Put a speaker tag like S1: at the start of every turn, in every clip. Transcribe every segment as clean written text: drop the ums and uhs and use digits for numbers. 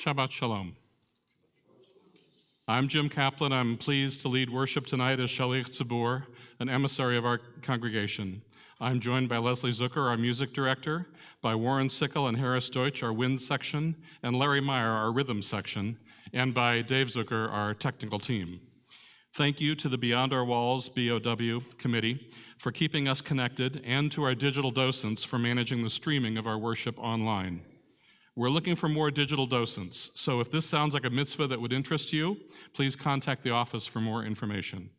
S1: Shabbat Shalom. I'm Jim Kaplan. I'm pleased to lead worship tonight as Shalich Tzibur, an emissary of our congregation. I'm joined by Leslie Zucker, our music director, by Warren Sickle and Harris Deutsch, our wind section, and Larry Meyer, our rhythm section, and by Dave Zucker, our technical team. Thank you to the Beyond Our Walls BOW committee for keeping us connected, and to our digital docents for managing the streaming of our worship online. We're looking for more digital docents, so if this sounds like a mitzvah that would interest you, please contact the office for more information.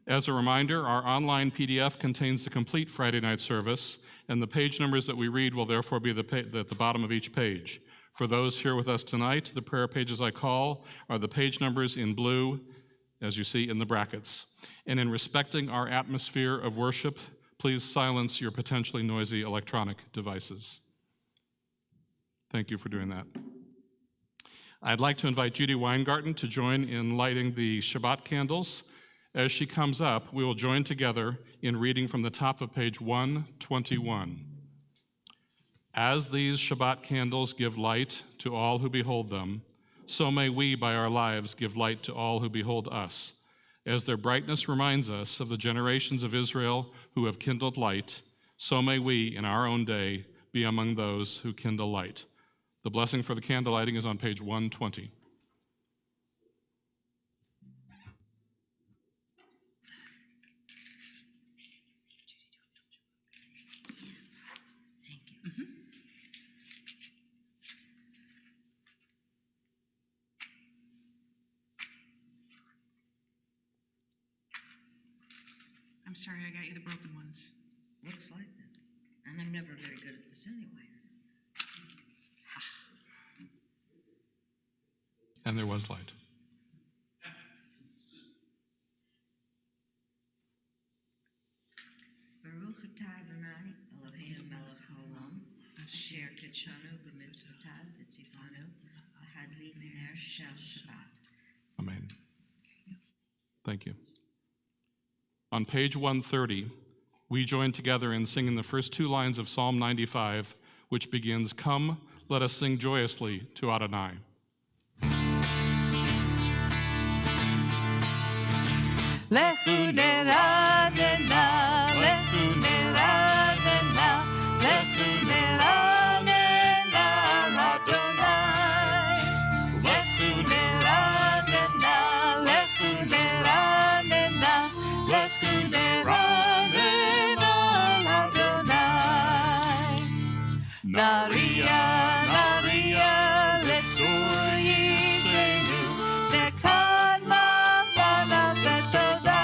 S1: As a reminder, our online PDF contains the complete Friday night service, and the page numbers that we read will therefore be at the bottom of each page. For those here with us tonight, the prayer pages I call are the page numbers in blue, as you see in the brackets. And in respecting our atmosphere of worship, please silence your potentially noisy electronic devices. Thank you for doing that. I'd like to invite Judy Weingarten to join in lighting the Shabbat candles. As she comes up, we will join together in reading from the top of page 121. As these Shabbat candles give light to all who behold them, so may we by our lives give light to all who behold us, as their brightness reminds us of the generations of Israel who have kindled light, so may we in our own day be among those who kindle light. The blessing for the candle lighting is on page 120.
S2: Thank you.
S3: I'm sorry, I got you the broken ones.
S2: Looks like it. And I'm never very good at this anyway.
S1: And there was light.
S2: Baruch atah Adonai Eloheinu melech haolam, asher kitshanu b'mitzvotav v'tzivanu lahadlik ner shel Shabbat.
S1: Amen. Thank you. On page 130, we join together in singing the first two lines of Psalm 95, which begins, "Come, let us sing joyously to Adonai."
S4: Lechu ner Adonai, lechu ner Adonai, lechu ner Adonai, Adonai. Lechu ner Adonai, lechu ner Adonai, lechu ner Adonai, Adonai. Naria, Naria, letzur yishenu, nekad ma'avana v'toda.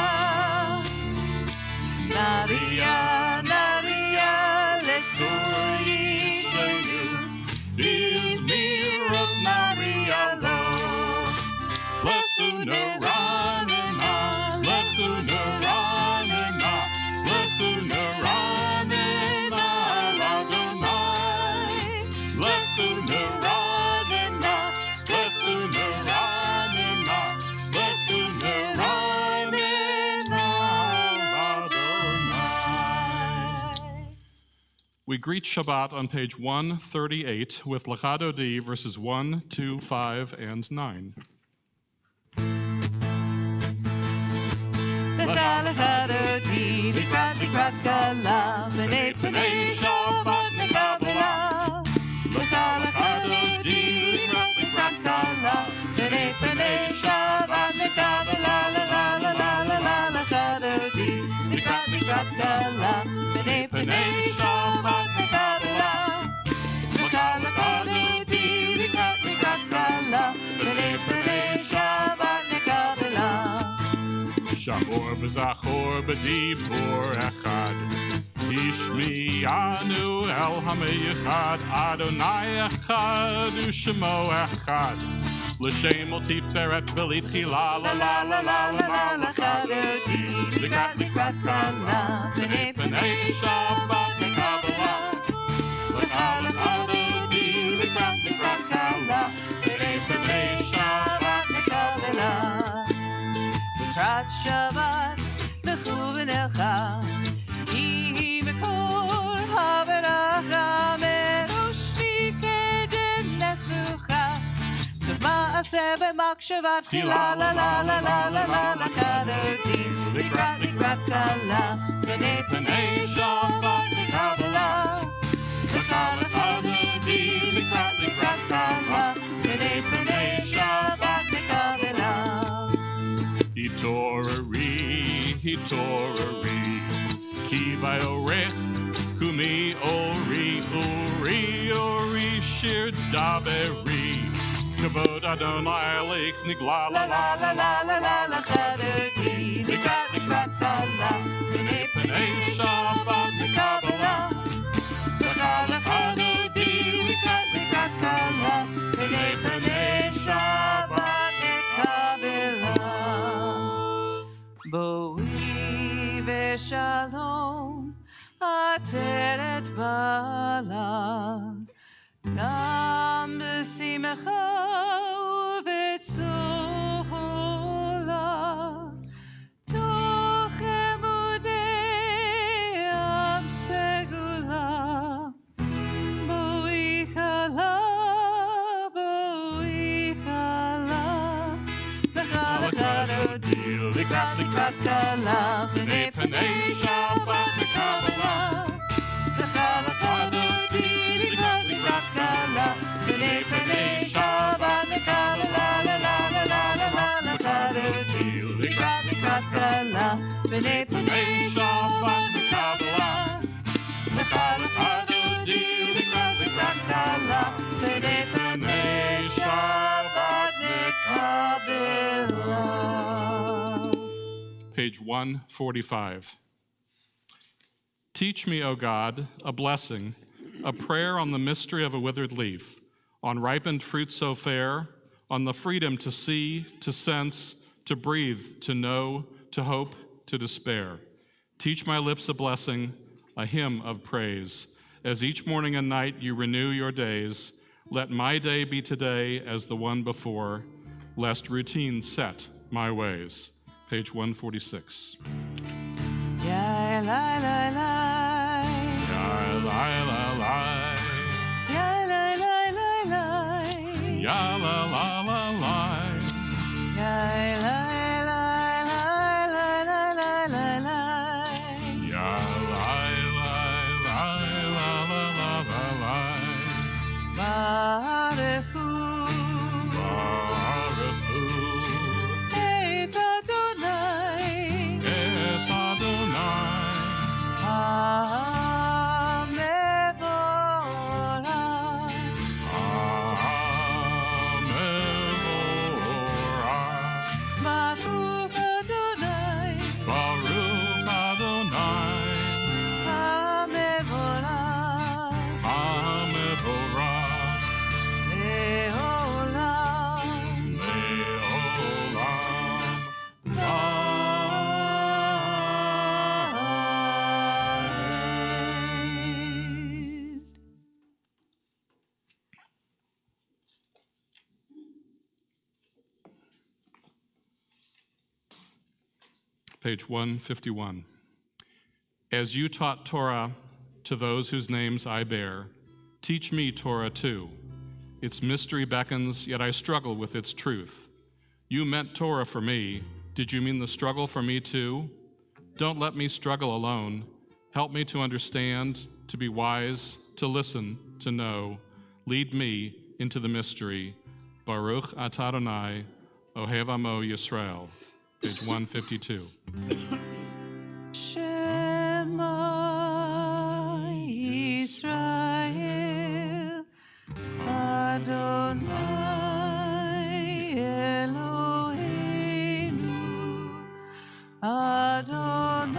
S4: Naria, Naria, letzur yishenu, bizmir of Naria lo. Lechu neranena, lechu neranena, lechu neranena, Adonai. Lechu neranena, lechu neranena, lechu neranena, Adonai.
S1: We greet Shabbat on page 138 with Lachado D, verses 1, 2, 5, and 9.
S4: L'chadodi, l'krat kala, b'nei b'nei Shabbat nekabela. L'chadodi, l'krat kala, b'nei b'nei Shabbat nekabela. L'chadodi, l'krat kala, b'nei b'nei Shabbat nekabela. L'chadodi, l'krat kala, b'nei b'nei Shabbat nekabela.
S1: Shamor v'zachor b'dibur echad. Ishmi'anu el hameichad. Adonai echad u'shemo echad. L'shem ol tiferet v'litchila la la la la la la l'chadodi. L'krat kala, b'nei b'nei Shabbat nekabela. L'chadodi, l'krat kala, b'nei b'nei Shabbat nekabela.
S4: B'shat Shabbat, lechu v'necha, Yihi v'kol haveracha, merosh v'kedem nesucha, נעשה במחשבה תחילה, לה לה לה לה לה לה לה חברתי, לקראת קלה, פני שבת וקבלה. וחלקנותי לקראת קלה, פני שבת וקבלה.
S1: התעוררי, כי ויורך קומי אורי שיר דברי. כבוד אדוני לך נגלה
S4: לה לה לה לה לה לה לה חברתי, לקראת קלה,
S1: פני שבת וקבלה.
S4: וחלקנותי לקראת קלה, פני שבת וקבלה. בואי ושלום, עצרת בעלה, גם בשמחה ובצהלה, תוך אמוני עם סגולה. בואי חלה, וחלקנותי לקראת קלה, פני שבת וקבלה. וחלקנותי לקראת קלה, פני שבת וקבלה. לה לה לה לה לה לה חברתי, לקראת קלה, פני שבת וקבלה. וחלקנותי לקראת קלה, פני שבת וקבלה.
S1: Page 145. Teach me, O God, a blessing, a prayer on the mystery of a withered leaf, on ripened fruit so fair, on the freedom to see, to sense, to breathe, to know, to hope, to despair. Teach my lips a blessing, a hymn of praise. As each morning and night you renew your days, let my day be today as the one before, lest routine set my ways. Page 146.
S4: Ya la la la,
S1: Ya la la la,
S4: ya la la la la,
S1: ya la la la la,
S4: ya la la la la la la la la,
S1: ya la la la la la la la la.
S4: Baruchu
S1: Baruchu
S4: et Adonai,
S1: et Adonai,
S4: Hamevorach,
S1: Hamevorach,
S4: Baruch Adonai,
S1: Baruch Adonai,
S4: Hamevorach,
S1: Hamevorach,
S4: Leolam.
S1: Leolam. Page 151. As you taught Torah to those whose names I bear, teach me Torah too. Its mystery beckons, yet I struggle with its truth. You meant Torah for me. Did you mean the struggle for me too? Don't let me struggle alone. Help me to understand, to be wise, to listen, to know. Lead me into the mystery. Baruch atah Adonai, Ohev Amo Yisrael. Page 152.
S4: Shema Yisrael, Adonai Eloheinu, Adonai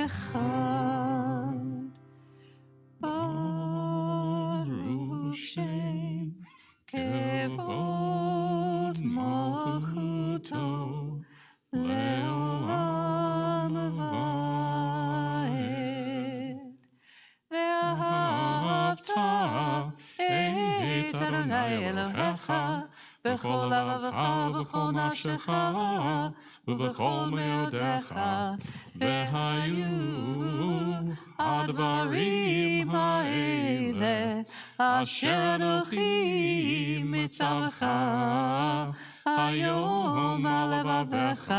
S4: Echad, Baruch Shem Kevod Malchuto Leolam Vaed, Ve'ahavta et Adonai Elohecha
S1: בכל לבבך ובכל נפשך ובכל מאודיך, והיו הדברים האלה אשר אנוכי מצווך היום על לבביך,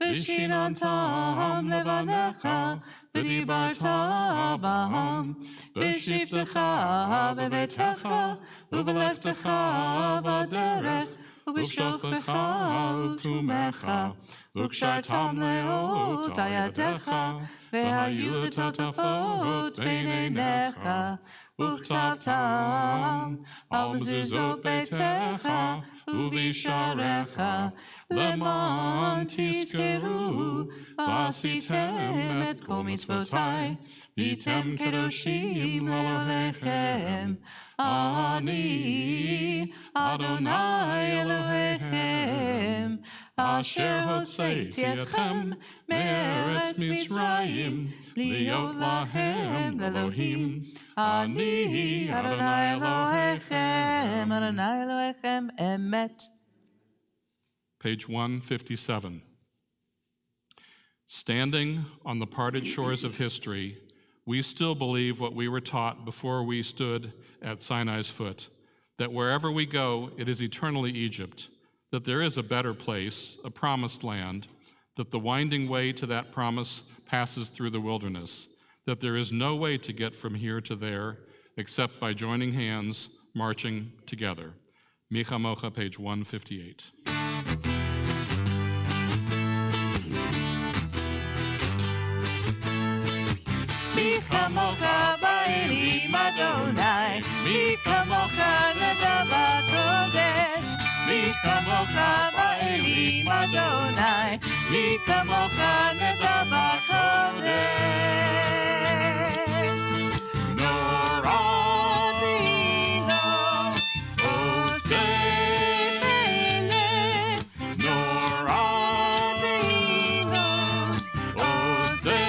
S1: ושיננתם לבניך, ודיברת בם בשבתך בביתך ובלכתך בדרך ובשוכבך ובתומך, וקשרתם לאות על ידיך, והיו לטוטפות בין עיניך, וכתבתם על מזוזות ביתך ובשעריך, למען תזכרו ועשיתם את כל מצוותי, והייתם קדושים לאלוהיכם. אני אדוני אלוהיכם, אשר הוצאתי אתכם מארץ מצרים, להיות להם לאלוהים. אני אדוני אלוהיכם, אדוני אלוהיכם אמת. Page 157. Standing on the parted shores of history, we still believe what we were taught before we stood at Sinai's foot, that wherever we go, it is eternally Egypt, that there is a better place, a promised land, that the winding way to that promise passes through the wilderness, that there is no way to get from here to there except by joining hands, marching together. Micha Mocha, page 158.
S4: מי כמוך באלים אדוני, מי כמוך נדב הקודש, מי כמוך באלים אדוני, מי כמוך נדב הקודש. נורא תהילות עושה פלא, נורא תהילות עושה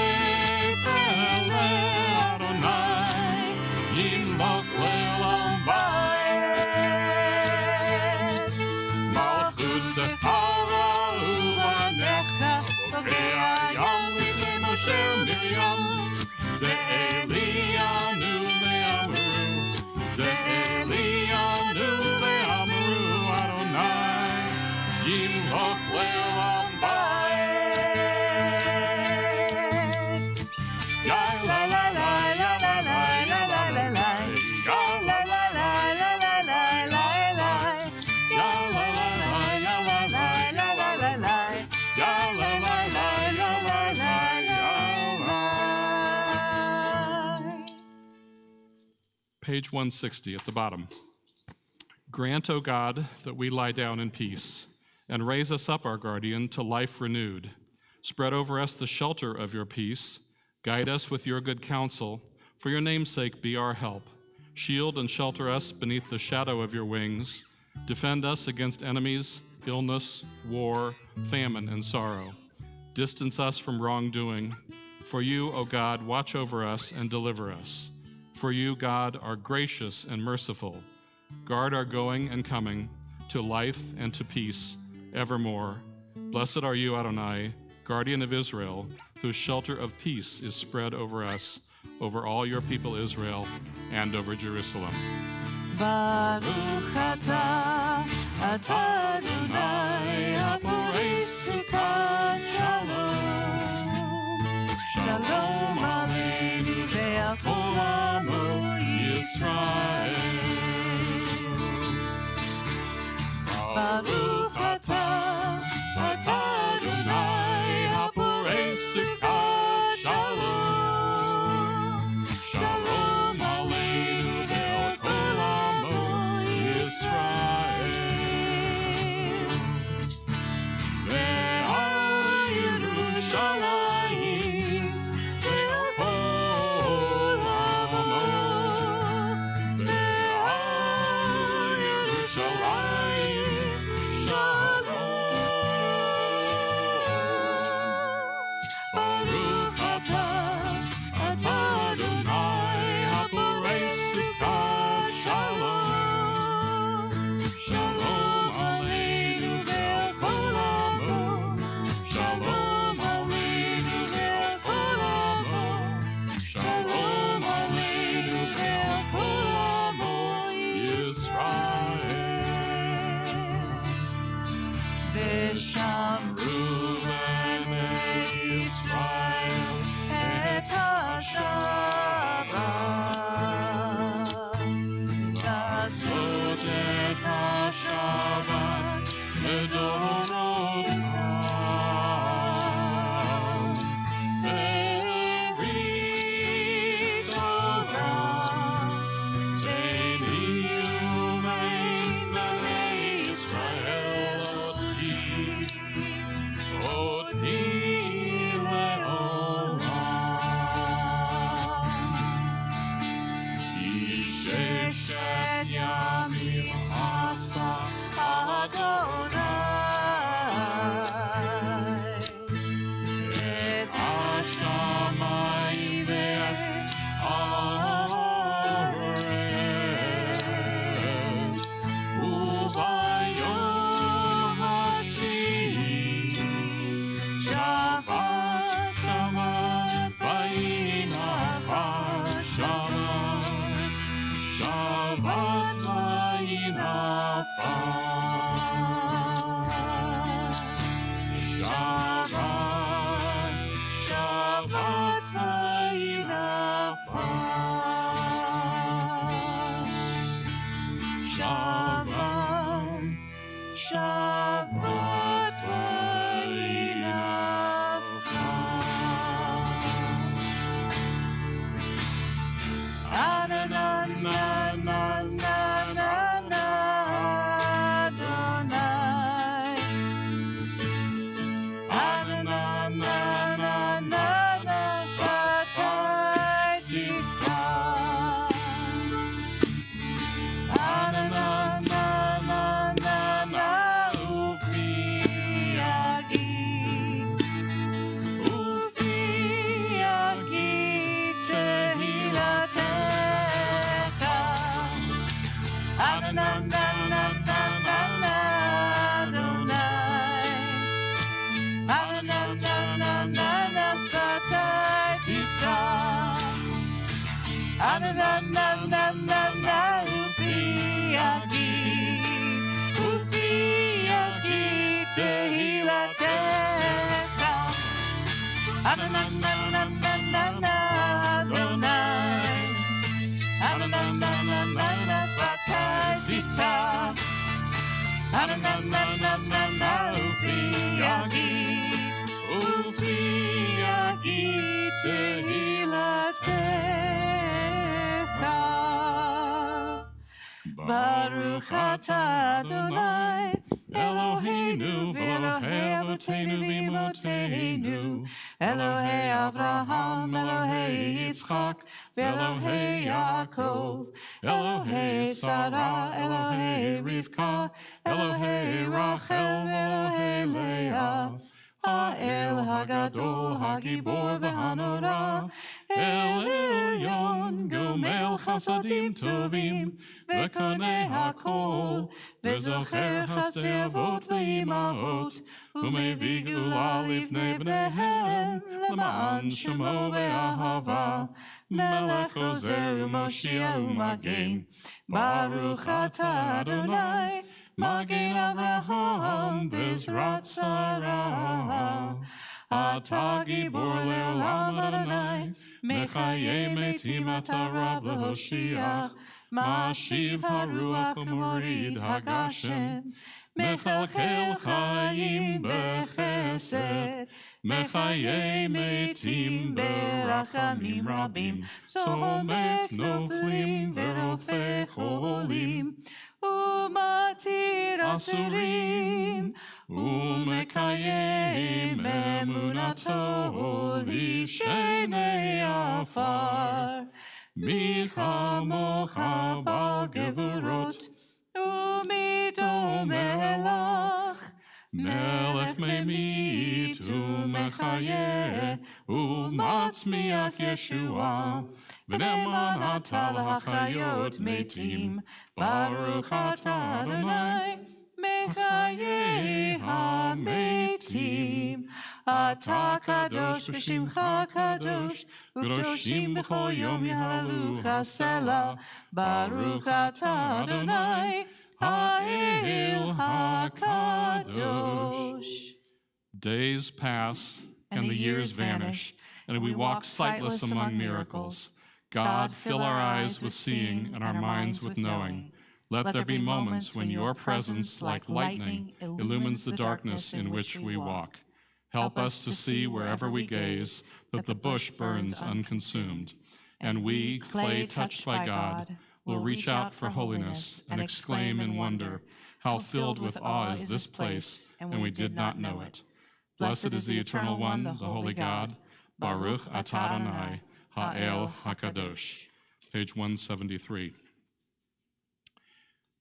S1: Page 160 at the bottom. Grant, O God, that we lie down in peace, and raise us up, our guardian, to life renewed. Spread over us the shelter of your peace. Guide us with your good counsel. For your name's sake, be our help. Shield and shelter us beneath the shadow of your wings. Defend us against enemies, illness, war, famine, and sorrow. Distance us from wrongdoing. For you, O God, watch over us and deliver us. For you, God, are gracious and merciful. Guard our going and coming to life and to peace evermore. Blessed are you, Adonai, guardian of Israel, whose shelter of peace is spread over us, over all your people Israel, and over Jerusalem.
S4: Baruch atah Adonai haporei sukkot shalom. Shalom aleinu ve'al kol amo Yisrael. Baruch atah Adonai haporei sukkot shalom. Shalom aleinu ve'al kol amo Yisrael. Ve'al Yerushalayim ve'al kol amo. Ve'al Yerushalayim ושמרו בני ישראל את השבת. לעשות את השבת לדורותם. ברית תורה ביני ובין בני ישראל אותי לעולם. כי ששת ימים עשה אדוני את השמיים ואת הארץ, וביום השביעי שבת שבת וינפש שבת, שבת וינפש. Baruch atah Adonai Eloheinu v'Elohei Avotenu v'Imotenu, Elohei Avraham, Elohei Yitzchak, v'Elohei Yaakov, Elohei Sarah, Elohei Rivka, Elohei Rachel, v'Elohei Leah. Ha'el Hagadol, Hagibor v'Hanora, El Elyon, Gomel Chasadim Tovim, V'konei HaKol, V'zocher Hasdei Avot v'Imaot, U'mevii Geula Livnei Bneihem, L'ma'an Shemo v'Ahava, Melech Ozer u'Moshiach u'Magen, Baruch atah Adonai, Magen Avraham v'Ezrat Sarah. Atah Gibor le'olam Adonai, Mechayei metim atah Rav l'Hoshiach, Ma'ashiv haruach u'morid haGashem, Mechalchel chayim b'chesed, Mechayei metim berachamim rabim, Somech noflim v'rofeh cholim, Umatir asurim, Umekayem emunato lishenei afar, Michamocha bal gevurot, Umito melech, Melech memit umechaye, Umatzmiach Yeshua, V'neman atah l'hachayot metim, Baruch atah Adonai, Mechayei hametim. Atah kadosh v'shimcha kadosh, U'kdoshim b'chol yom yahalu chasela. Baruch atah Adonai, Ha'el HaKadosh.
S1: days pass and the years vanish, and we walk sightless among miracles. God, fill our eyes with seeing and our minds with knowing. Let there be moments when your presence, like lightning, illumines the darkness in which we walk. Help us to see wherever we gaze that the bush burns unconsumed, and we, clay touched by God, will reach out for holiness and exclaim in wonder, how filled with awe is this place, and we did not know it. Blessed is the Eternal One, the Holy God, Baruch atah Adonai, Ha'el HaKadosh. Page 173.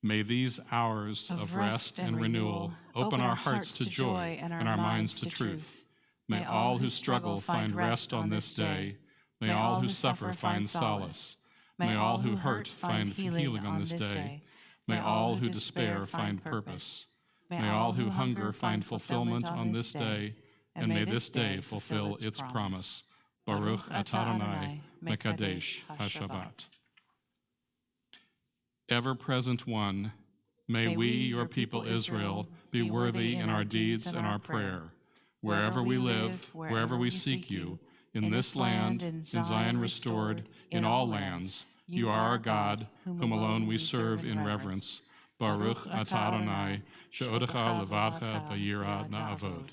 S1: May these hours of rest and renewal open our hearts to joy and our minds to truth. May all who struggle find rest on this day. May all who suffer find solace. May all who hurt find healing on this day. May all who despair find purpose. May all who hunger find fulfillment on this day, and may this day fulfill its promise. Baruch atah Adonai, Mekadesh HaShabbat. Ever-present One, may we, your people Israel, be worthy in our deeds and our prayer. Wherever we live, wherever we seek you, in this land, in Zion restored, in all lands, you are our God, whom alone we serve in reverence. Baruch atah Adonai, she'odecha levadcha b'yira na'avod.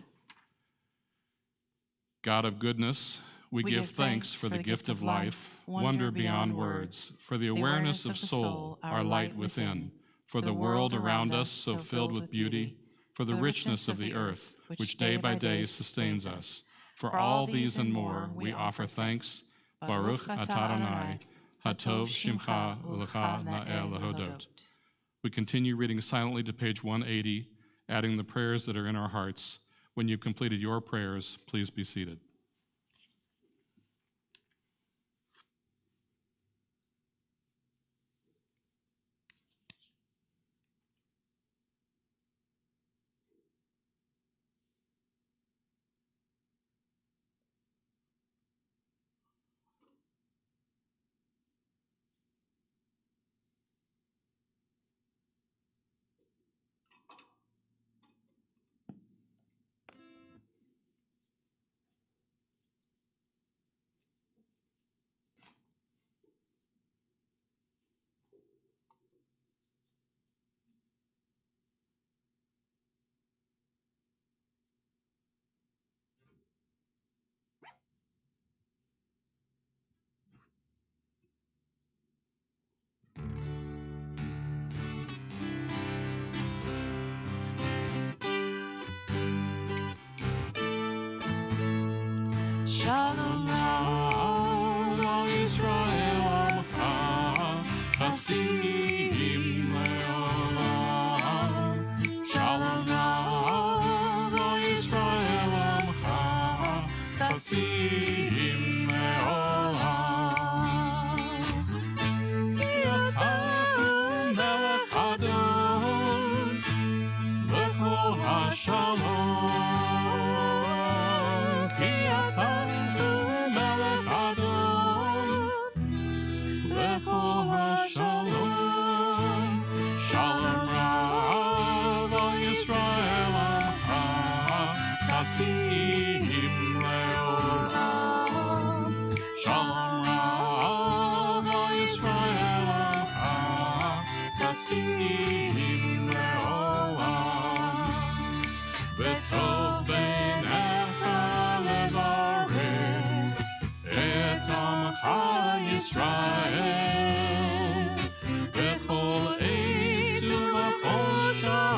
S1: God of goodness, we give thanks for the gift of life, wonder beyond words, for the awareness of soul, our light within, for the world around us so filled with beauty, for the richness of the earth, which day by day sustains us. For all these and more, we offer thanks. Baruch atah Adonai, hatov shimcha ulecha na'el lehodot. We continue reading silently to page 180, adding the prayers that are in our hearts. When you've completed your prayers, please be seated.
S4: Shalom Ra'al Yisrael Amcha Tasim Le'olam. Shalom Ra'al Yisrael Amcha Tasim Le'olam. Ki atah Melech Adon L'kol HaShalom. Ki atah Tasim Le'olam. Shalom Ra'al Yisrael Amcha Tasim Le'olam. V'tov beinecha levarech et Amcha Yisrael b'chol eit u'b'chol shah.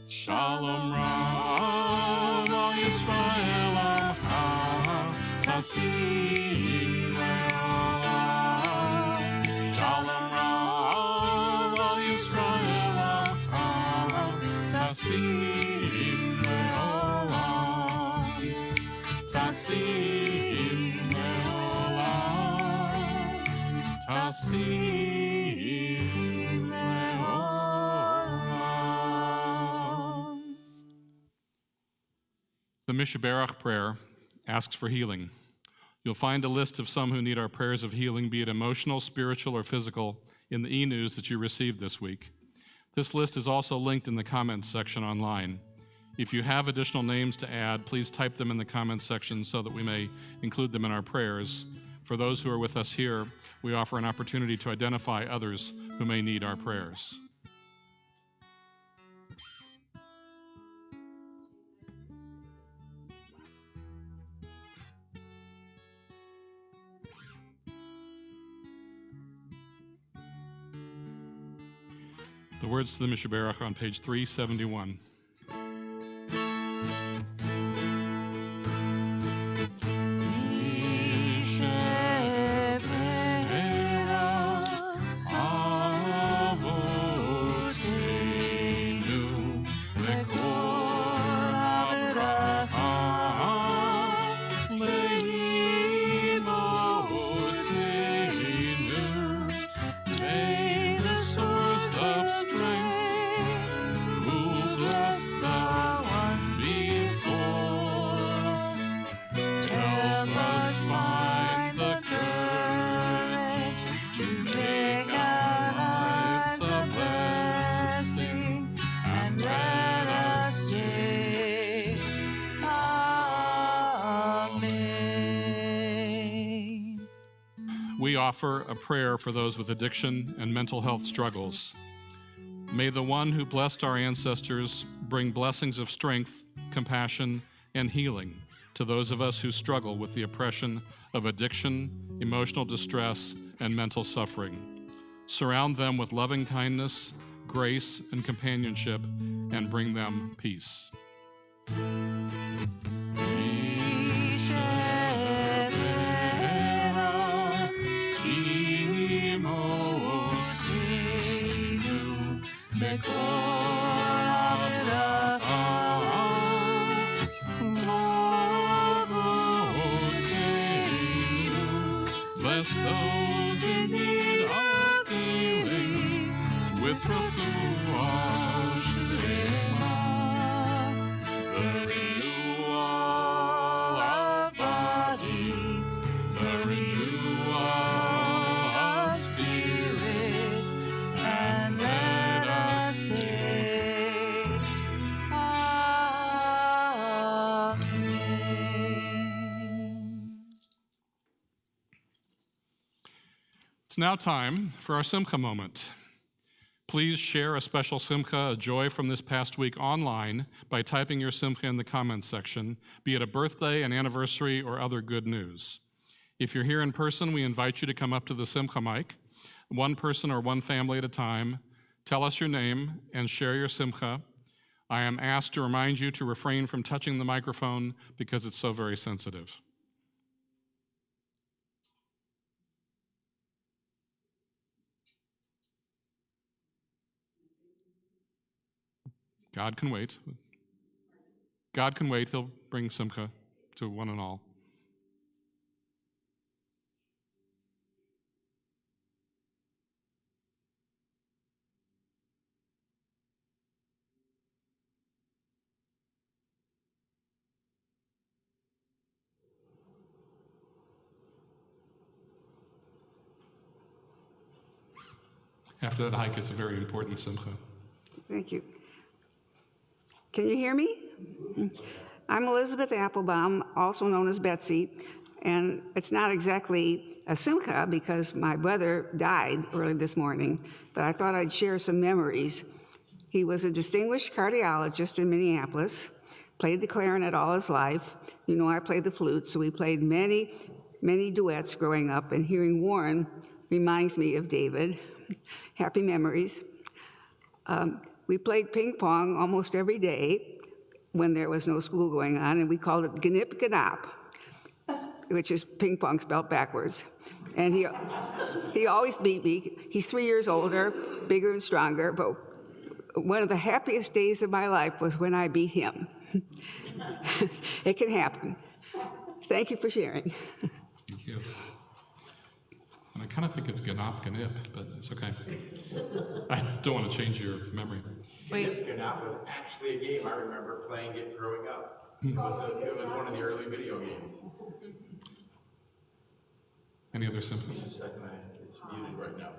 S4: Shalom Ra'al Yisrael Amcha Tasim Le'olam. Shalom Ra'al Yisrael Amcha Tasim Le'olam. Tasim Le'olam. Tasim Le'olam. The Mishaberach prayer asks for healing.
S1: You'll find a list of some who need our prayers of healing, be it emotional, spiritual, or physical, in the e-news that you received this week. This list is also linked in the comments section online. If you have additional names to add, please type them in the comments section so that we may include them in our prayers. For those who are with us here, we offer an opportunity to identify others who may need our prayers. The words to the Mishaberach on page 371. We offer a prayer for those with addiction and mental health struggles. May the one who blessed our ancestors bring blessings of strength, compassion, and healing to those of us who struggle with the oppression of addiction, emotional distress, and mental suffering. Surround them with loving kindness, grace, and companionship, and bring them peace. Bless those in need of healing with refuah shlema, the renewal of body, the renewal of spirit, and let us say, Amen. It's now time for our Simcha moment. Please share a special Simcha, a joy from this past week online by typing your Simcha in the comments section, be it a birthday, an anniversary, or other good news. If you're here in person, we invite you to come up to the Simcha mic, one person or one family at a time. Tell us your name and share your Simcha. I am asked to remind you to refrain from touching the microphone because it's so very sensitive. God can wait. God can wait. He'll bring Simcha to one and all. After that hike, it's a very important Simcha.
S5: Thank you. Can you hear me? I'm Elizabeth Applebaum, also known as Betsy, and it's not exactly a simcha because my brother died early this morning, but I thought I'd share some memories. He was a distinguished cardiologist in Minneapolis, played the clarinet all his life. You know, I played the flute, so we played many, many duets growing up, and hearing Warren reminds me of David. Happy memories. We played ping pong almost every day when there was no school going on, and we called it Gnip Gnop, which is ping pong spelled backwards. And he always beat me. He's 3 years older, bigger and stronger, but one of the happiest days of my life was when I beat him. It can happen. Thank you for sharing.
S1: Thank you. And I kind of think it's Ganop Ganip, but it's okay. I don't want to change your memory.
S3: Wait,
S6: Ganop was actually a game I remember playing it growing up. It was one of the early video games.
S1: Any other simchas?
S6: It's muted right now.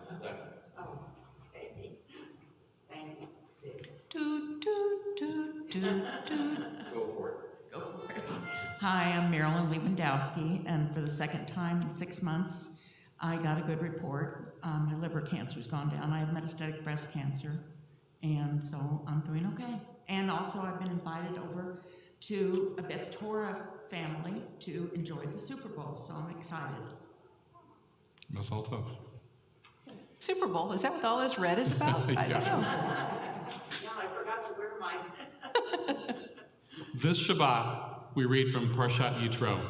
S4: Toot, toot, toot, toot, toot.
S6: Go for it.
S7: Hi, I'm Marilyn Lewandowski, and for the second time in 6 months, I got a good report. My liver cancer's gone down. I have metastatic breast cancer, and so I'm doing okay. And also, I've been invited over to a Beth Torah family to enjoy the Super Bowl, so I'm excited.
S1: Mazal tov.
S4: Super Bowl, is that what all this red is about? I don't know.
S7: Yeah, I forgot to wear my...
S1: This Shabbat, we read from Parshat Yitro.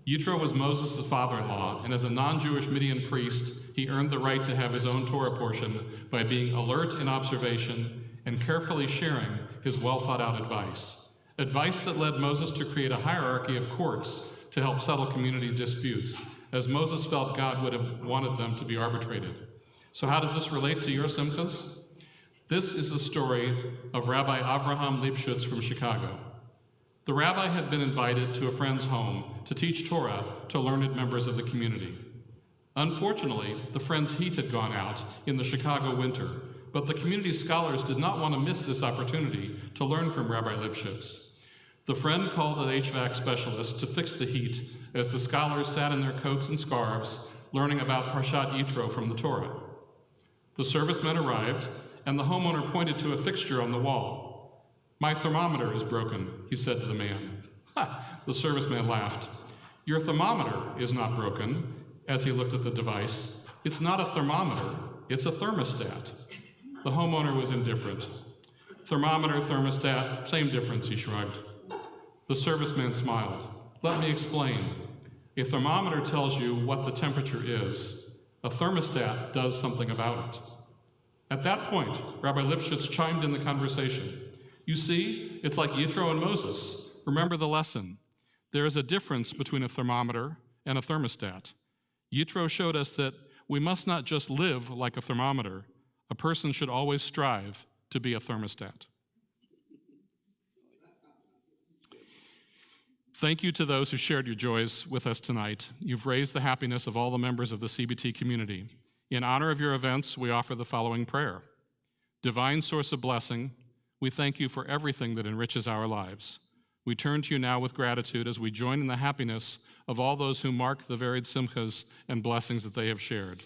S1: Yitro was Moses' father-in-law, and as a non-Jewish Midian priest, he earned the right to have his own Torah portion by being alert in observation and carefully sharing his well-thought-out advice. Advice that led Moses to create a hierarchy of courts to help settle community disputes, as Moses felt God would have wanted them to be arbitrated. So how does this relate to your simchas? This is the story of Rabbi Avraham Lipschutz from Chicago. The rabbi had been invited to a friend's home to teach Torah to learned members of the community. Unfortunately, the friend's heat had gone out in the Chicago winter, but the community scholars did not want to miss this opportunity to learn from Rabbi Lipschutz. The friend called an HVAC specialist to fix the heat as the scholars sat in their coats and scarves learning about Parshat Yitro from the Torah. The servicemen arrived, and the homeowner pointed to a fixture on the wall. "My thermometer is broken," he said to the man. "Ha!" The serviceman laughed. "Your thermometer is not broken," as he looked at the device. "It's not a thermometer, it's a thermostat." The homeowner was indifferent. "Thermometer, thermostat, same difference," he shrugged. The serviceman smiled. "Let me explain. A thermometer tells you what the temperature is. A thermostat does something about it." At that point, Rabbi Lipschutz chimed in the conversation. "You see, it's like Yitro and Moses. Remember the lesson. There is a difference between a thermometer and a thermostat. Yitro showed us that we must not just live like a thermometer. A person should always strive to be a thermostat." Thank you to those who shared your joys with us tonight. You've raised the happiness of all the members of the CBT community. In honor of your events, we offer the following prayer. Divine source of blessing, we thank you for everything that enriches our lives. We turn to you now with gratitude as we join in the happiness of all those who mark the varied simchas and blessings that they have shared.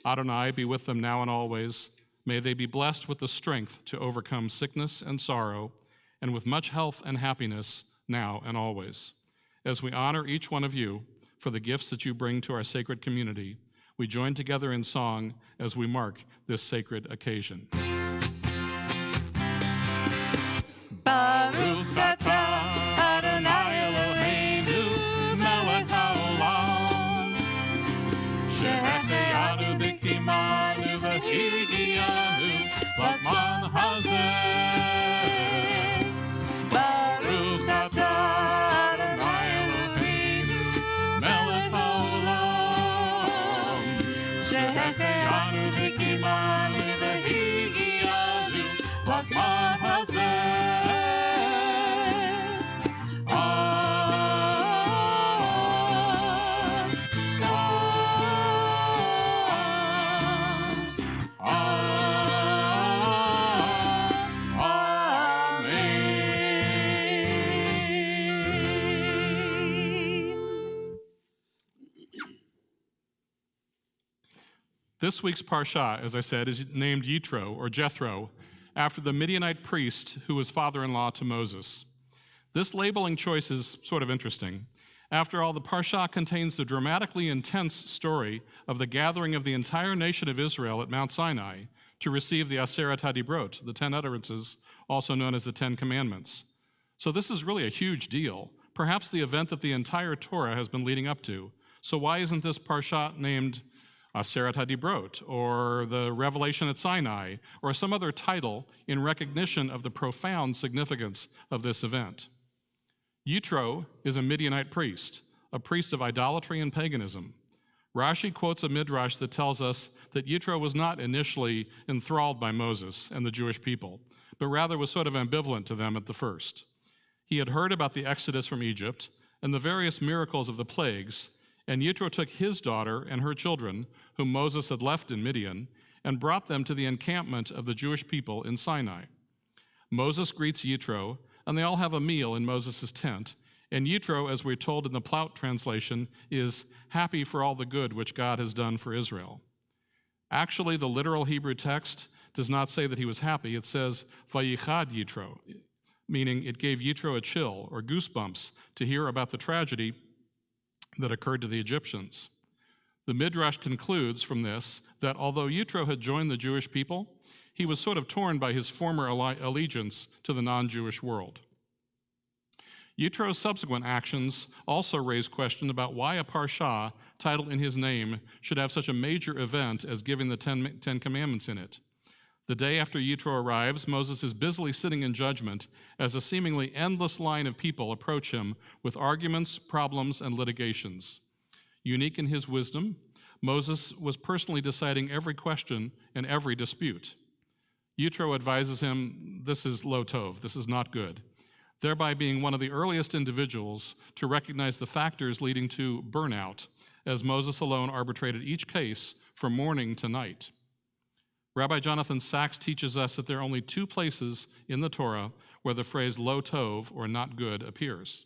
S1: Adonai, be with them now and always. May they be blessed with the strength to overcome sickness and sorrow, and with much health and happiness now and always. As we honor each one of you for the gifts that you bring to our sacred community, we join together in song as we mark this sacred occasion.
S4: Baruch atah Adonai Eloheinu melech haolam שהחיינו וקיימנו והגיענו לזמן הזה. Baruch atah Adonai Eloheinu melech haolam שהחיינו וקיימנו והגיענו לזמן הזה.
S1: This week's Parsha, as I said, is named Yitro, or Jethro, after the Midianite priest who was father-in-law to Moses. This labeling choice is sort of interesting. After all, the Parsha contains the dramatically intense story of the gathering of the entire nation of Israel at Mount Sinai to receive the Aseret HaDibrot, the 10 utterances, also known as the 10 Commandments. So this is really a huge deal, perhaps the event that the entire Torah has been leading up to. So why isn't this Parsha named Aseret HaDibrot, or the Revelation at Sinai, or some other title in recognition of the profound significance of this event? Yitro is a Midianite priest, a priest of idolatry and paganism. Rashi quotes a midrash that tells us that Yitro was not initially enthralled by Moses and the Jewish people, but rather was sort of ambivalent to them at the first. He had heard about the exodus from Egypt and the various miracles of the plagues, And Yitro took his daughter and her children, whom Moses had left in Midian, and brought them to the encampment of the Jewish people in Sinai. Moses greets Yitro, and they all have a meal in Moses' tent. And Yitro, as we're told in the Plout translation, is happy for all the good which God has done for Israel. Actually, the literal Hebrew text does not say that he was happy. It says, Vayichad Yitro, meaning it gave Yitro a chill or goosebumps to hear about the tragedy that occurred to the Egyptians. The Midrash concludes from this that although Yitro had joined the Jewish people, he was sort of torn by his former allegiance to the non-Jewish world. Yitro's subsequent actions also raise question about why a parsha titled in his name should have such a major event as giving the Ten Commandments in it. The day after Yitro arrives, Moses is busily sitting in judgment as a seemingly endless line of people approach him with arguments, problems, and litigations. Unique in his wisdom, Moses was personally deciding every question and every dispute. Yitro advises him, this is lo tov, this is not good, thereby being one of the earliest individuals to recognize the factors leading to burnout, as Moses alone arbitrated each case from morning to night. Rabbi Jonathan Sachs teaches us that there are only two places in the Torah where the phrase lo tov, or not good, appears.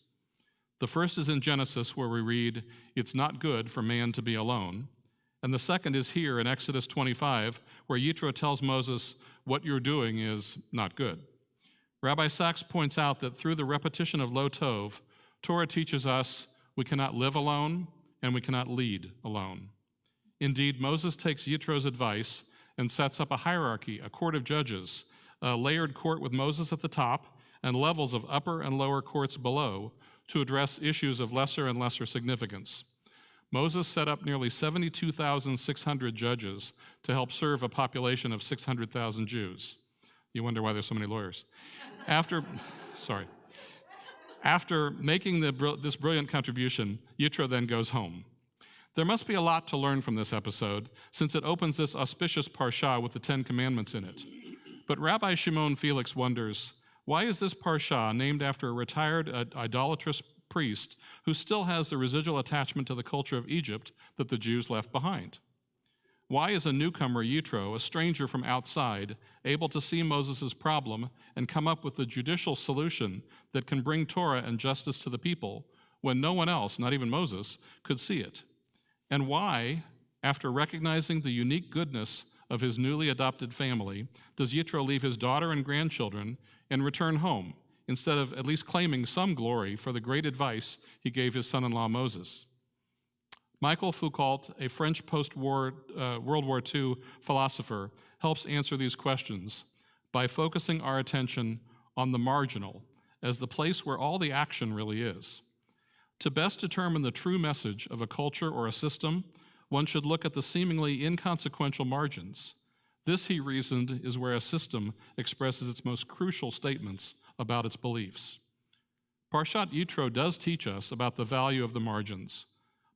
S1: The first is in Genesis, where we read, it's not good for man to be alone. And the second is here in Exodus 25, where Yitro tells Moses, what you're doing is not good. Rabbi Sachs points out that through the repetition of lo tov, Torah teaches us we cannot live alone and we cannot lead alone. Indeed, Moses takes Yitro's advice and sets up a hierarchy, a court of judges, a layered court with Moses at the top and levels of upper and lower courts below to address issues of lesser and lesser significance. Moses set up nearly 72,600 judges to help serve a population of 600,000 Jews. You wonder why there's so many lawyers. After making this brilliant contribution, Yitro then goes home. There must be a lot to learn from this episode, since it opens this auspicious parsha with the Ten Commandments in it. But Rabbi Shimon Felix wonders, why is this parsha named after a retired idolatrous priest who still has the residual attachment to the culture of Egypt that the Jews left behind? Why is a newcomer, Yitro, a stranger from outside, able to see Moses' problem and come up with the judicial solution that can bring Torah and justice to the people when no one else, not even Moses, could see it? And why, after recognizing the unique goodness of his newly adopted family, does Yitro leave his daughter and grandchildren and return home, instead of at least claiming some glory for the great advice he gave his son-in-law Moses? Michael Foucault, a French post-war World War II philosopher, helps answer these questions by focusing our attention on the marginal as the place where all the action really is. To best determine the true message of a culture or a system, one should look at the seemingly inconsequential margins. This, he reasoned, is where a system expresses its most crucial statements about its beliefs. Parshat Yitro does teach us about the value of the margins.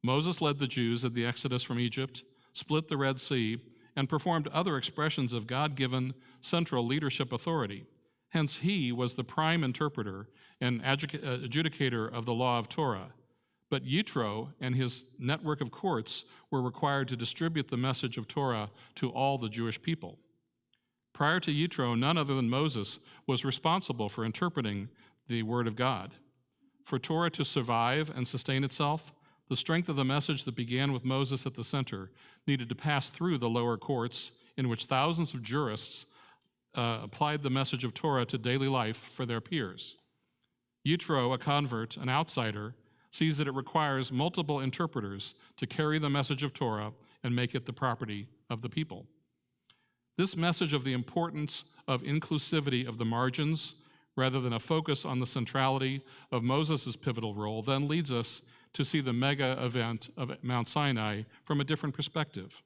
S1: Moses led the Jews at the Exodus from Egypt, split the Red Sea, and performed other expressions of God-given central leadership authority. Hence, he was the prime interpreter and adjudicator of the law of Torah. But Yitro and his network of courts were required to distribute the message of Torah to all the Jewish people. Prior to Yitro, none other than Moses was responsible for interpreting the Word of God. For Torah to survive and sustain itself, the strength of the message that began with Moses at the center needed to pass through the lower courts, in which thousands of jurists applied the message of Torah to daily life for their peers. Yitro, a convert, an outsider, sees that it requires multiple interpreters to carry the message of Torah and make it the property of the people. This message of the importance of inclusivity of the margins, rather than a focus on the centrality of Moses' pivotal role, then leads us to see the mega event of Mount Sinai from a different perspective.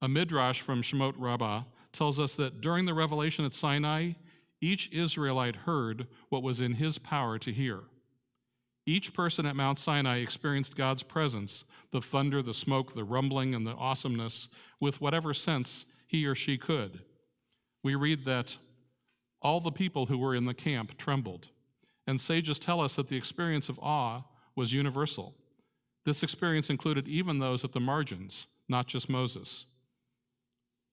S1: A midrash from Shemot Rabbah tells us that during the revelation at Sinai, each Israelite heard what was in his power to hear. Each person at Mount Sinai experienced God's presence, the thunder, the smoke, the rumbling, and the awesomeness, with whatever sense he or she could. We read that all the people who were in the camp trembled, and sages tell us that the experience of awe was universal. This experience included even those at the margins, not just Moses.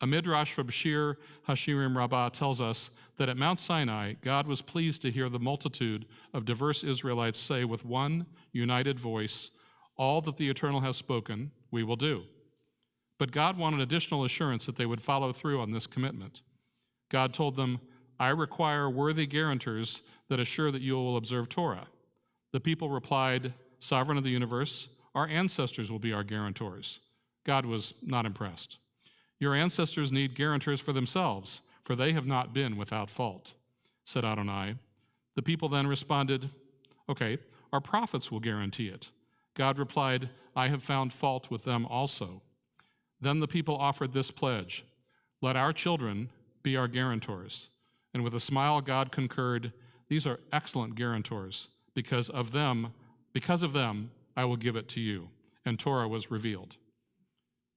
S1: A midrash from Shir Hashirim Rabbah tells us that at Mount Sinai, God was pleased to hear the multitude of diverse Israelites say with one united voice, "All that the Eternal has spoken, we will do." But God wanted additional assurance that they would follow through on this commitment. God told them, "I require worthy guarantors that assure that you will observe Torah." The people replied, "Sovereign of the universe, our ancestors will be our guarantors." God was not impressed. "Your ancestors need guarantors for themselves, for they have not been without fault," said Adonai. The people then responded, "Okay, our prophets will guarantee it." God replied, "I have found fault with them also." Then the people offered this pledge, "Let our children be our guarantors." And with a smile, God concurred, "These are excellent guarantors. Because of them, I will give it to you." And Torah was revealed.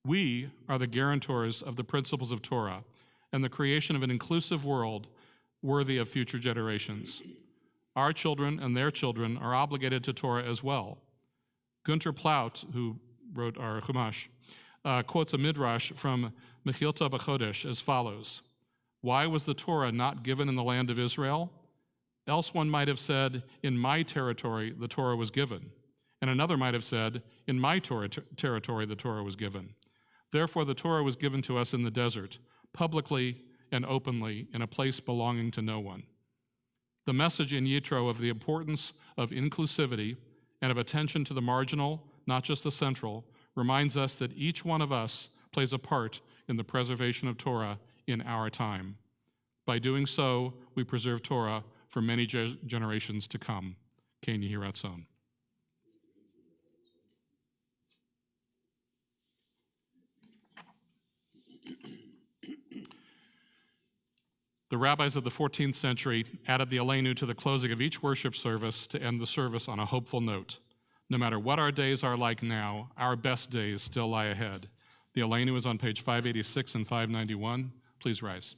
S1: We are the guarantors of the principles of Torah and the creation of an inclusive world worthy of future generations. Our children and their children are obligated to Torah as well. Gunter Plaut, who wrote our Chumash, quotes a midrash from Mechilta B'Chodesh as follows: "Why was the Torah not given in the land of Israel? Else one might have said, 'In my territory the Torah was given.' And another might have said, 'In my territory the Torah was given.' Therefore the Torah was given to us in the desert, publicly and openly, in a place belonging to no one." The message in Yitro of the importance of inclusivity and of attention to the marginal, not just the central, reminds us that each one of us plays a part in the preservation of Torah in our time. By doing so, we preserve Torah for many generations to come. Ken Yehiratzon. The rabbis of the 14th century added the Aleinu to the closing of each worship service to end the service on a hopeful note. No matter what our days are like now, our best days still lie ahead. The Aleinu is on page 586 and 591. Please rise.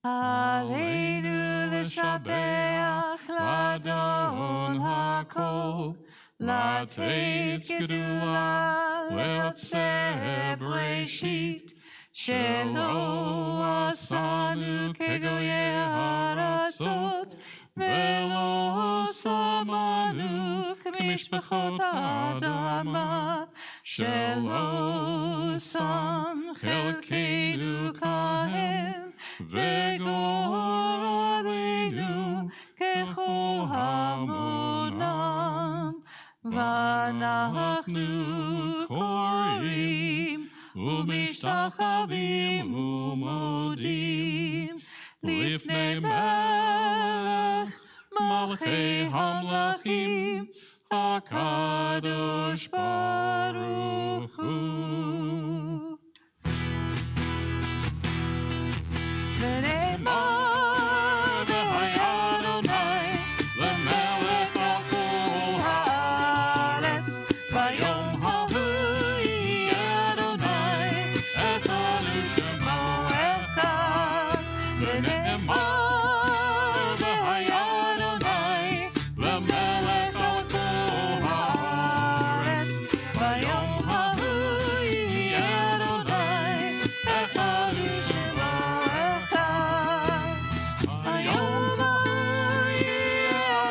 S4: Aleinu l'shabeach l'adon hakol, Lateit gedula leotzeh breshit, shelo asanu kegoye haratzot, velo samanu k'mishpachot ha'adama, shelo sam chelkeinu kahen, vegor aleinu kechol hamonam. Vanachnu korim umishtachavim umodim lifnei melech malchei hamlachim HaKadosh Baruch Hu. V'ne'emar v'hayadonai lemelech al kol haaretz, vayom hahu Adonai echad u'shemo echad. V'ne'emar v'hayadonai lemelech al kol haaretz, vayom hahu Adonai echad u'shemo echad. Vayom hahu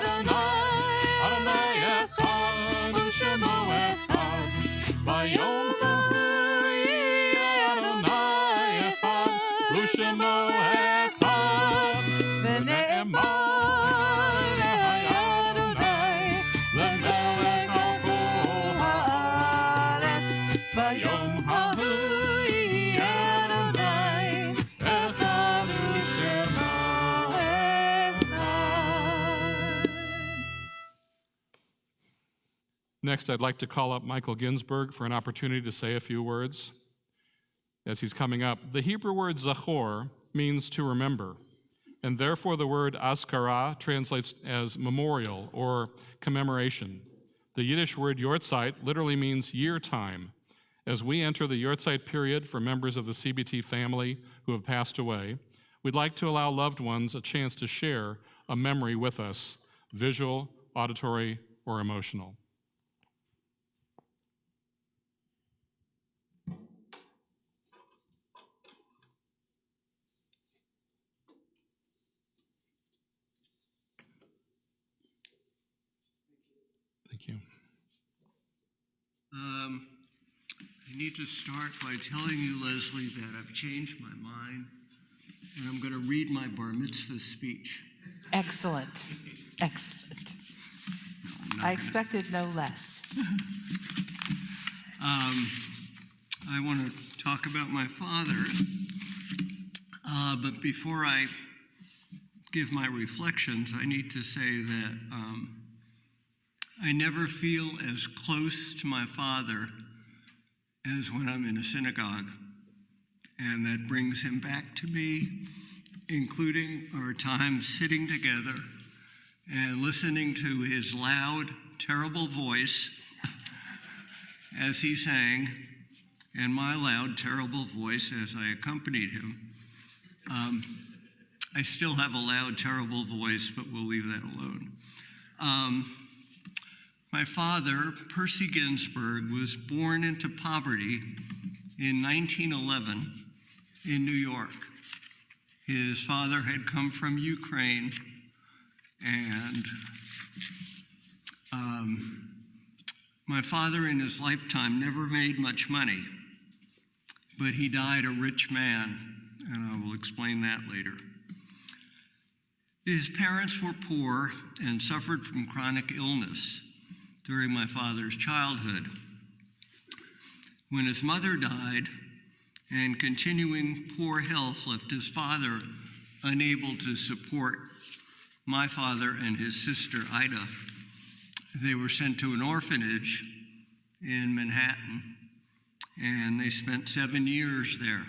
S4: Adonai echad u'shemo echad. Vayom hahu Adonai echad u'shemo echad. V'ne'emar v'hayadonai lemelech al kol haaretz, vayom hahu Adonai echad u'shemo echad.
S1: Next, I'd like to call up Michael Ginsberg for an opportunity to say a few words as he's coming up. The Hebrew word zachor means to remember, and therefore the word azkara translates as memorial or commemoration. The Yiddish word yortzeit literally means year time. As we enter the yortzeit period for members of the CBT family who have passed away, we'd like to allow loved ones a chance to share a memory with us visual, auditory, or emotional. Thank you.
S8: I need to start by telling you, Leslie, that I've changed my mind, and I'm going to read my bar mitzvah speech.
S4: Excellent. Excellent. I expected no less.
S8: I want to talk about my father, but before I give my reflections, I need to say that I never feel as close to my father as when I'm in a synagogue, and that brings him back to me, including our time sitting together and listening to his loud, terrible voice as he sang, and my loud, terrible voice as I accompanied him. I still have a loud, terrible voice, but we'll leave that alone. My father, Percy Ginsburg, was born into poverty in 1911 in New York. His father had come from Ukraine, and my father in his lifetime never made much money, but he died a rich man, and I will explain that later. His parents were poor and suffered from chronic illness during my father's childhood. When his mother died, and continuing poor health left his father unable to support my father and his sister, Ida, they were sent to an orphanage in Manhattan, and they spent 7 years there.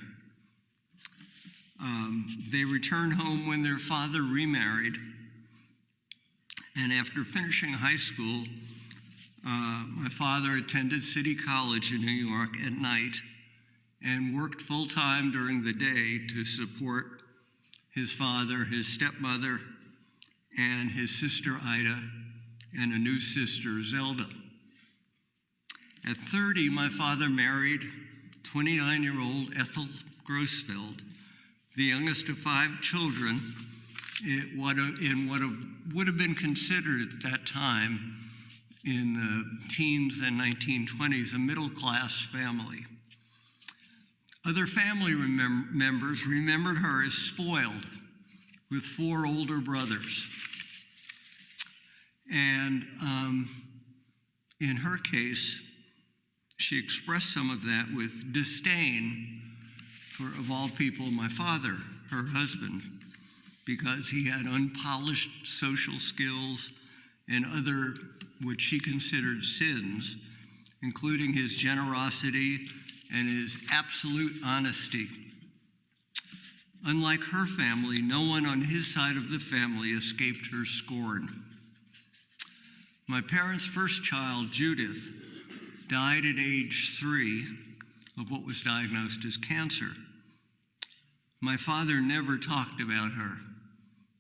S8: They returned home when their father remarried, and after finishing high school, my father attended City College in New York at night and worked full-time during the day to support his father, his stepmother, and his sister Ida, and a new sister, Zelda. At 30, my father married 29-year-old Ethel Grossfeld, the youngest of 5 children, in what would have been considered at that time, in the teens and 1920s, a middle-class family. Other family members remembered her as spoiled, with 4 older brothers. And in her case, she expressed some of that with disdain for, of all people, my father, her husband, because he had unpolished social skills and other, what she considered sins, including his generosity and his absolute honesty. Unlike her family, no one on his side of the family escaped her scorn. My parents' first child, Judith, died at age 3 of what was diagnosed as cancer. My father never talked about her.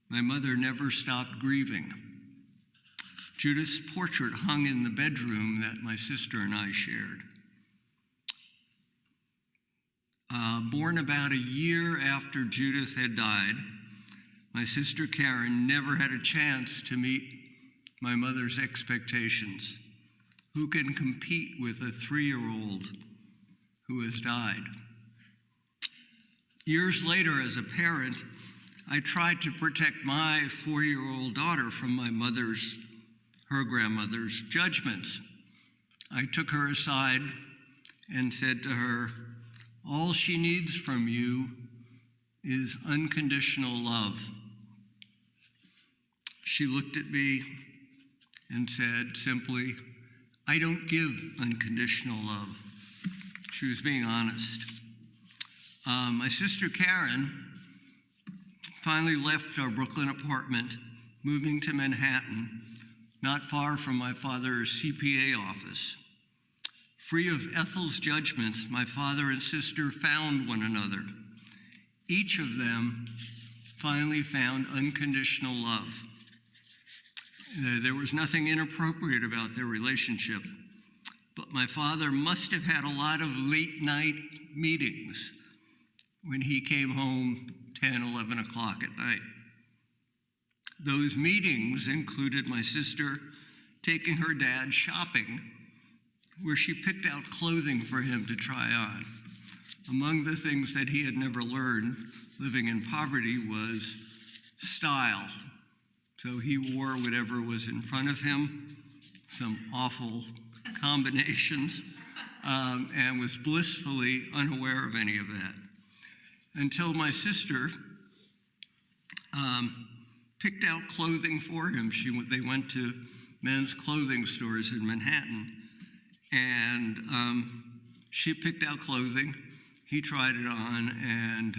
S8: My mother never stopped grieving. Judith's portrait hung in the bedroom that my sister and I shared. Born about a year after Judith had died, my sister Karen never had a chance to meet my mother's expectations. Who can compete with a 3-year-old who has died? Years later, as a parent, I tried to protect my 4-year-old daughter from her grandmother's judgments. I took her aside and said to her, "All she needs from you is unconditional love." She looked at me and said simply, "I don't give unconditional love." She was being honest. My sister Karen finally left our Brooklyn apartment, moving to Manhattan, not far from my father's CPA office. Free of Ethel's judgments, my father and sister found one another. Each of them finally found unconditional love. There was nothing inappropriate about their relationship, but my father must have had a lot of late night meetings when he came home 10, 11 o'clock at night. Those meetings included my sister taking her dad shopping, where she picked out clothing for him to try on. Among the things that he had never learned living in poverty was style. So he wore whatever was in front of him, some awful combinations, and was blissfully unaware of any of that. Until my sister picked out clothing for him. They went to men's clothing stores in Manhattan, and she picked out clothing. He tried it on, and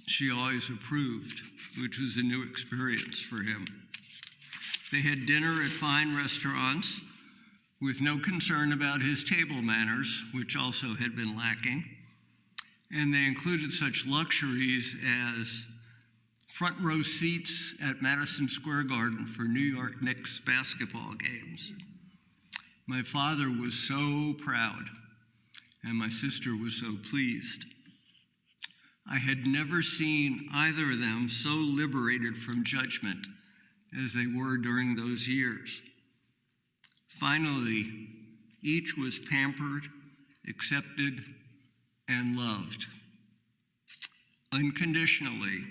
S8: she always approved, which was a new experience for him. They had dinner at fine restaurants with no concern about his table manners, which also had been lacking. And they included such luxuries as front row seats at Madison Square Garden for New York Knicks basketball games. My father was so proud, and my sister was so pleased. I had never seen either of them so liberated from judgment as they were during those years. Finally, each was pampered, accepted, and loved unconditionally.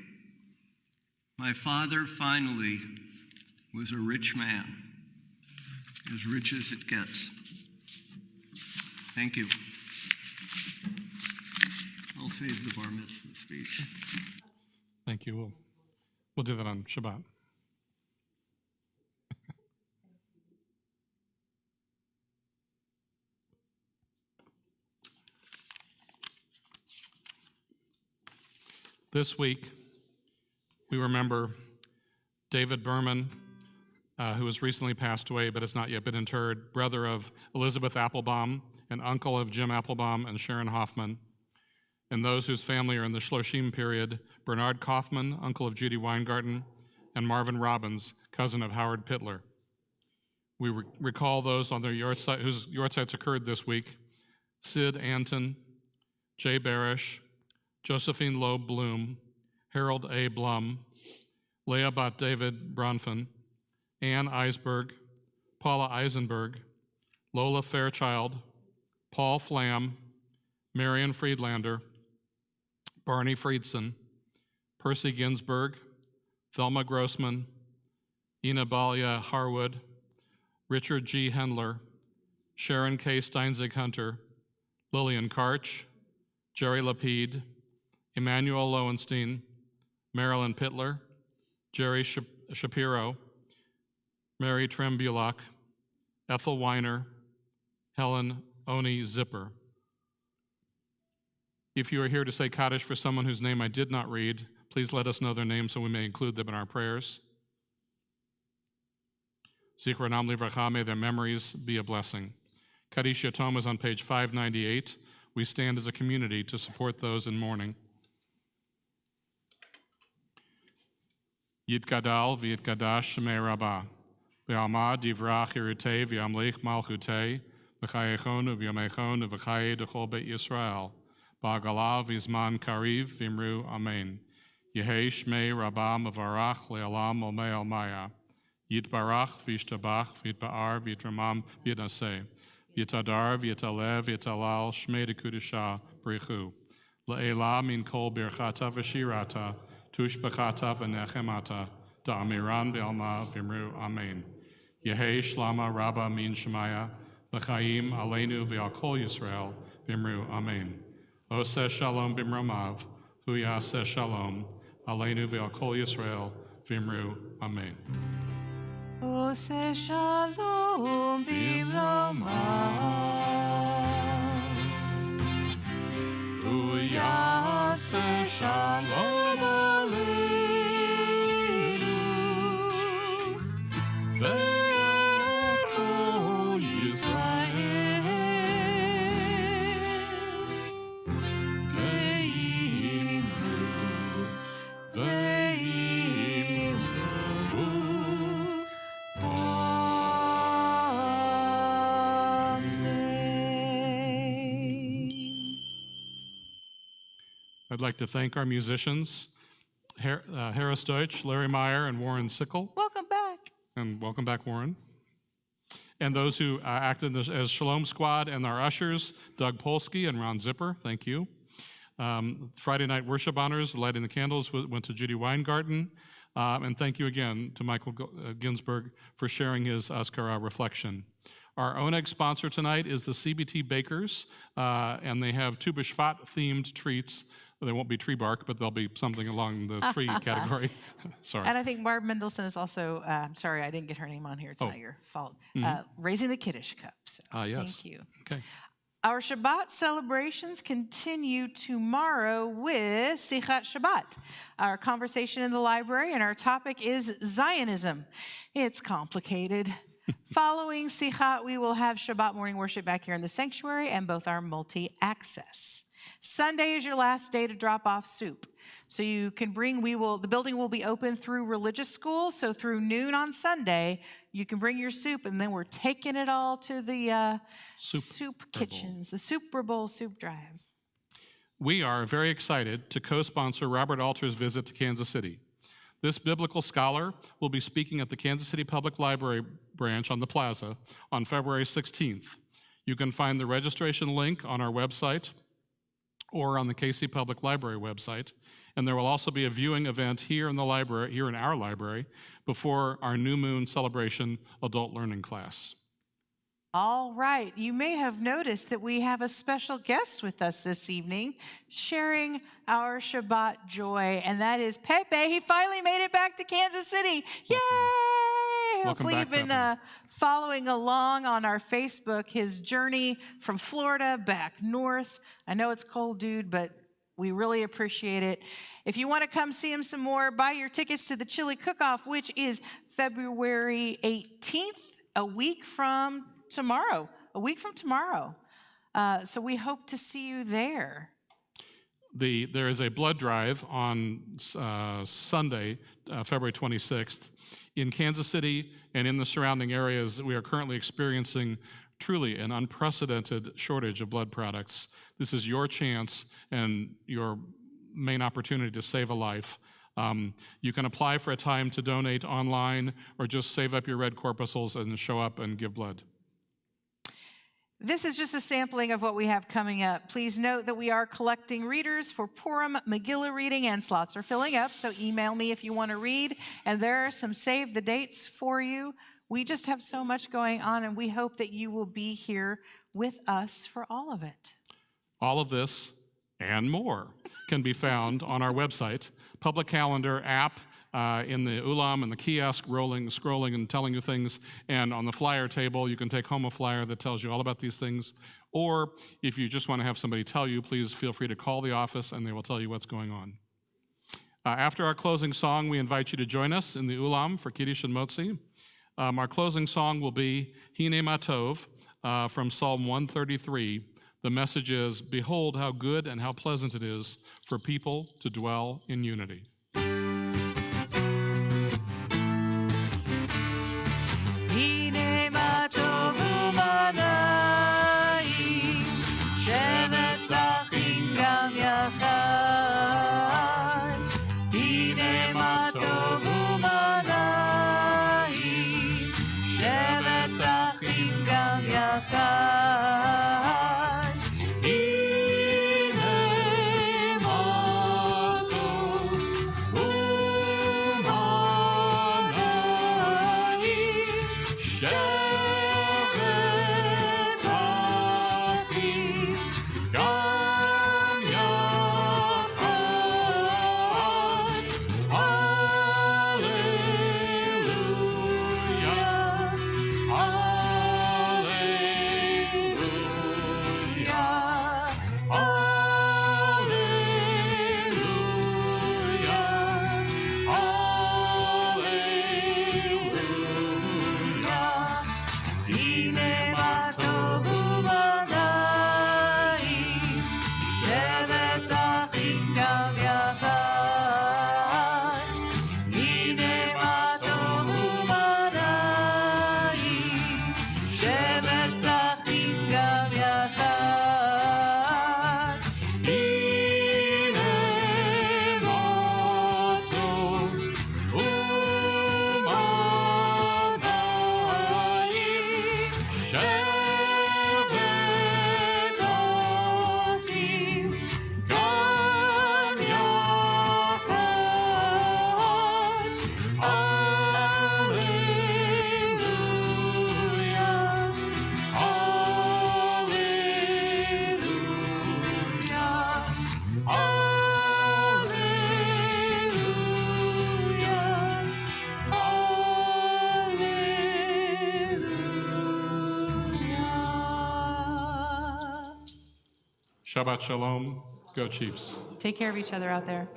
S8: My father finally was a rich man, as rich as it gets. Thank you. I'll save the bar mitzvah speech.
S1: Thank you. We'll do that on Shabbat. This week, we remember David Berman, who has recently passed away but has not yet been interred, brother of Elizabeth Applebaum and uncle of Jim Applebaum and Sharon Hoffman. And those whose family are in the Shloshim period, Bernard Kaufman, uncle of Judy Weingarten, and Marvin Robbins, cousin of Howard Pittler. We recall those on their yahrzeit, whose yahrzeits occurred this week: Sid Anton, Jay Barish, Josephine Loeb Bloom, Harold A. Blum, Leah Bat David Bronfen, Ann Eisberg, Paula Eisenberg, Lola Fairchild, Paul Flam, Marion Friedlander, Barney Friedson, Percy Ginsberg, Thelma Grossman, Ina Balia Harwood, Richard G. Hendler, Sharon K. Steinzig Hunter, Lillian Karch, Jerry Lapide, Emmanuel Lowenstein, Marilyn Pittler, Jerry Shapiro, Mary Trembulak, Ethel Weiner, Helen Oni Zipper. If you are here to say Kaddish for someone whose name I did not read, please let us know their name so we may include them in our prayers. Zichronam livracha, may their memories be a blessing. Kaddish Yatom is on page 598. We stand as a community to support those in mourning. Yitgadal v'yitgadash shemei rabbah, v'alma divrach irutei v'yamlich malchutei, v'chayechonu v'yamechonu v'chaye d'chol beit Yisrael, ba'agala v'zman kariv v'imru amen. Yehei shmei rabbah mavarach le'alam olmei almaya, yitbarach v'yishtabach v'yitba'ar v'yitramam v'yitnaseh, v'yitadar v'yitalev v'yitalal shmei d'kudusha b'richu, le'ela min kol birchata v'shirata, Tushbachata v'nechemata, da'amiran be'alma v'imru amen. Yehei shlama rabba min shemaya, v'chaim aleinu v'al kol Yisrael v'imru amen. Oseh shalom b'mromav, hu yaseh shalom, aleinu v'al kol Yisrael v'imru amen.
S4: Oseh shalom b'mromav, hu yaseh shalom.
S1: I'd like to thank our musicians, Harris Deutsch, Larry Meyer, and Warren Sickle.
S4: Welcome back.
S1: And welcome back, Warren. And those who acted as Shalom Squad and our ushers, Doug Polsky and Ron Zipper, thank you. Friday night worship honors, lighting the candles, went to Judy Weingarten. And thank you again to Michael Ginsberg for sharing his Askara reflection. Our Oneg sponsor tonight is the CBT Bakers, and they have Tu B'Shvat themed treats. They won't be tree bark, but they'll be something along the tree category. Sorry.
S4: And I think Barb Mendelson is also, sorry, I didn't get her name on here. It's not your fault. Raising the Kiddush Cup. So
S1: Yes.
S4: Thank you.
S1: Okay.
S4: Our Shabbat celebrations continue tomorrow with Sichat Shabbat, our conversation in the library, and our topic is Zionism. It's complicated. Following Sichat, we will have Shabbat morning worship back here in the sanctuary and both are multi-access. Sunday is your last day to drop off soup. So you can bring, the building will be open through religious school, so through noon on Sunday, you can bring your soup, and then we're taking it all to the soup kitchens, the Super Bowl soup drive.
S1: We are very excited to co-sponsor Robert Alter's visit to Kansas City. This biblical scholar will be speaking at the Kansas City Public Library branch on the plaza on February 16th. You can find the registration link on our website or on the KC Public Library website. And there will also be a viewing event here in the library, here in our library, before our New Moon Celebration adult learning class.
S4: All right, you may have noticed that we have a special guest with us this evening, sharing our Shabbat joy, and that is Pepe. He finally made it back to Kansas City. Yay! Hopefully you've been following along on our Facebook, his journey from Florida back north. I know it's cold, dude, but we really appreciate it. If you want to come see him some more, buy your tickets to the Chili Cook-Off, which is February 18th, a week from tomorrow. So we hope to see you there.
S1: There is a blood drive on Sunday, February 26th. In Kansas City and in the surrounding areas, we are currently experiencing truly an unprecedented shortage of blood products. This is your chance and your main opportunity to save a life. You can apply for a time to donate online or just save up your red corpuscles and show up and give blood.
S4: This is just a sampling of what we have coming up. Please note that we are collecting readers for Purim Megillah reading, and slots are filling up, so email me if you want to read, and there are some save the dates for you. We just have so much going on, and we hope that you will be here with us for all of it.
S1: All of this and more can be found on our website, public calendar app, in the ulam and the kiosk, scrolling and telling you things, and on the flyer table you can take home a flyer that tells you all about these things, or if you just want to have somebody tell you, please feel free to call the office and they will tell you what's going on. After our closing song, we invite you to join us in the ulam for Kiddush and Motzi. Our closing song will be Hine Ma Tov from Psalm 133. The message is, behold how good and how pleasant it is for people to dwell in unity. Shabbat Shalom. Go Chiefs.
S4: Take care of each other out there.